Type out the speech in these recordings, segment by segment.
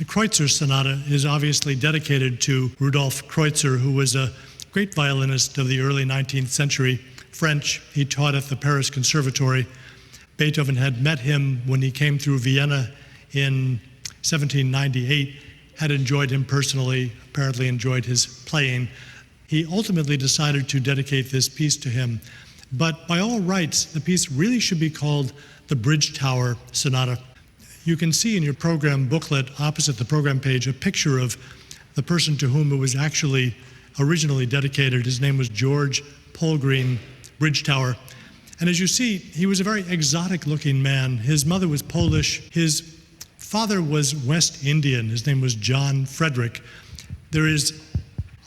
The Kreutzer Sonata is obviously dedicated to Rudolf Kreutzer, who was a great violinist of the early 19th century, French. He taught at the Paris Conservatory. Beethoven had met him when he came through Vienna in 1798, had enjoyed him personally, apparently enjoyed his playing. He ultimately decided to dedicate this piece to him. But by all rights, the piece really should be called the Bridgetower Sonata. You can see in your program booklet, opposite the program page, a picture of the person to whom it was actually originally dedicated. His name was George Polgreen Bridgetower. And as you see, he was a very exotic-looking man. His mother was Polish. His father was West Indian. His name was John Frederick. There is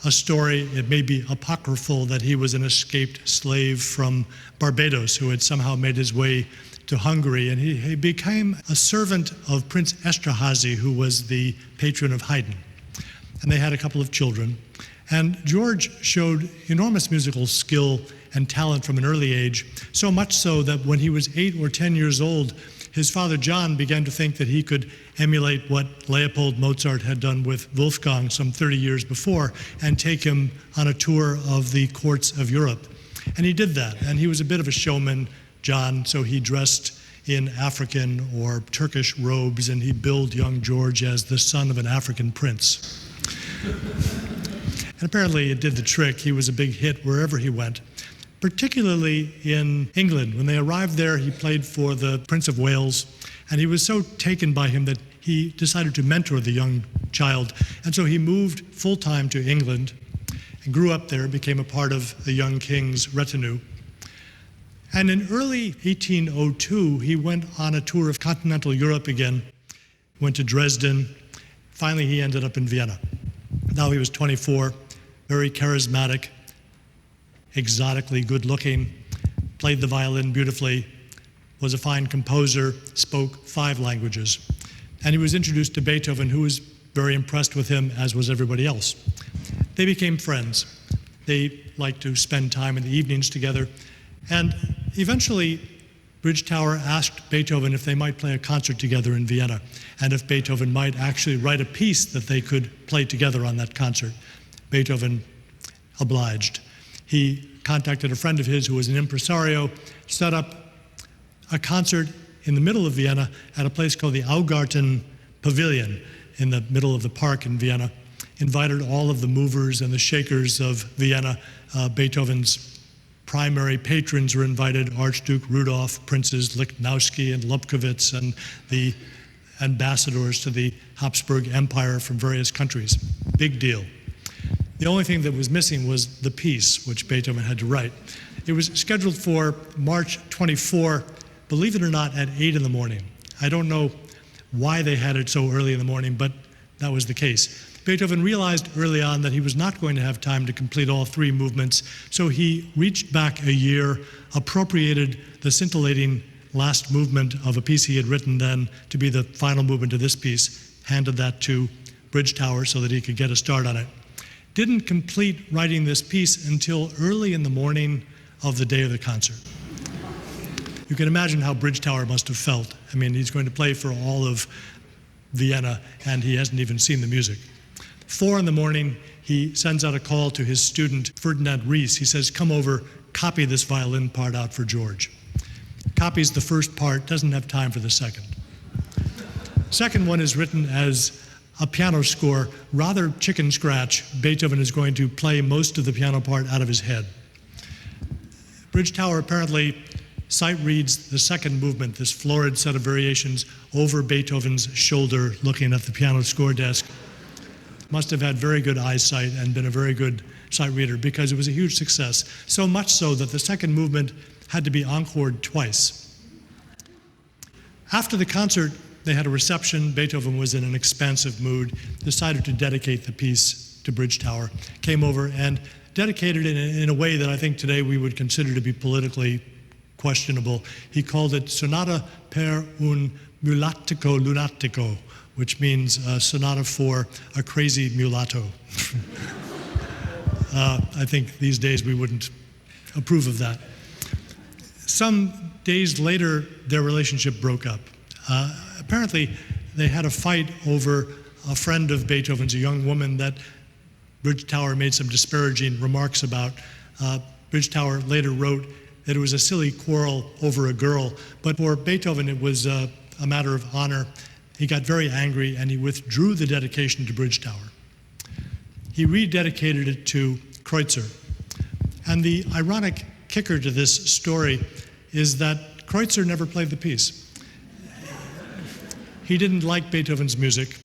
a story, it may be apocryphal, that he was an escaped slave from Barbados who had somehow made his way to Hungary, and he became a servant of Prince Esterhazy, who was the patron of Haydn. And they had a couple of children. And George showed enormous musical skill and talent from an early age, so much so that when he was 8 or 10 years old, his father John began to think that he could emulate what Leopold Mozart had done with Wolfgang some 30 years before and take him on a tour of the courts of Europe. And he did that, and he was a bit of a showman, John, so he dressed in African or Turkish robes, and he billed young George as the son of an African prince. And apparently it did the trick. He was a big hit wherever he went, particularly in England. When they arrived there, he played for the Prince of Wales, and he was so taken by him that he decided to mentor the young child. And so he moved full-time to England and grew up there, became a part of the young king's retinue. And in early 1802, he went on a tour of continental Europe again, went to Dresden. Finally, he ended up in Vienna. Now he was 24, very charismatic, exotically good-looking, played the violin beautifully, was a fine composer, spoke 5 languages. And he was introduced to Beethoven, who was very impressed with him, as was everybody else. They became friends. They liked to spend time in the evenings together. And eventually, Bridgetower asked Beethoven if they might play a concert together in Vienna, and if Beethoven might actually write a piece that they could play together on that concert. Beethoven obliged. He contacted a friend of his who was an impresario, set up a concert in the middle of Vienna at a place called the Augarten Pavilion in the middle of the park in Vienna, invited all of the movers and the shakers of Vienna. Beethoven's primary patrons were invited: Archduke Rudolf, Princes Lichnowsky and Lobkowitz, and the ambassadors to the Habsburg Empire from various countries. Big deal. The only thing that was missing was the piece, which Beethoven had to write. It was scheduled for March 24, believe it or not, at 8 in the morning. I don't know why they had it so early in the morning, but that was the case. Beethoven realized early on that he was not going to have time to complete all 3 movements, so he reached back a year, appropriated the scintillating last movement of a piece he had written then to be the final movement of this piece, handed that to Bridgetower so that he could get a start on it. Didn't complete writing this piece until early in the morning of the day of the concert. You can imagine how Bridgetower must have felt. I mean, he's going to play for all of Vienna, and he hasn't even seen the music. 4 in the morning, he sends out a call to his student, Ferdinand Ries. He says, come over, copy this violin part out for George. Copies the first part, doesn't have time for the second. Second one is written as a piano score, rather chicken scratch. Beethoven is going to play most of the piano part out of his head. Bridgetower apparently sight reads the second movement, this florid set of variations, over Beethoven's shoulder, looking at the piano score desk. Must have had very good eyesight and been a very good sight reader, because it was a huge success. So much so that the second movement had to be encored twice. After the concert, they had a reception. Beethoven was in an expansive mood, decided to dedicate the piece to Bridgetower, came over and dedicated it in a way that I think today we would consider to be politically questionable. He called it Sonata per un mulatico lunatico, which means a sonata for a crazy mulatto. I think these days we wouldn't approve of that. Some days later, their relationship broke up. Apparently, they had a fight over a friend of Beethoven's, a young woman that Bridgetower made some disparaging remarks about. Bridgetower later wrote that it was a silly quarrel over a girl, but for Beethoven it was a matter of honor. He got very angry and he withdrew the dedication to Bridgetower. He rededicated it to Kreutzer. And the ironic kicker to this story is that Kreutzer never played the piece. He didn't like Beethoven's music.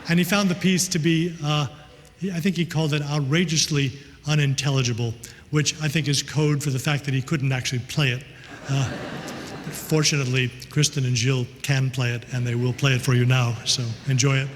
And he found the piece to be, I think he called it outrageously unintelligible, which I think is code for the fact that he couldn't actually play it. Fortunately, Kristen and Gilles can play it, and they will play it for you now, so enjoy it.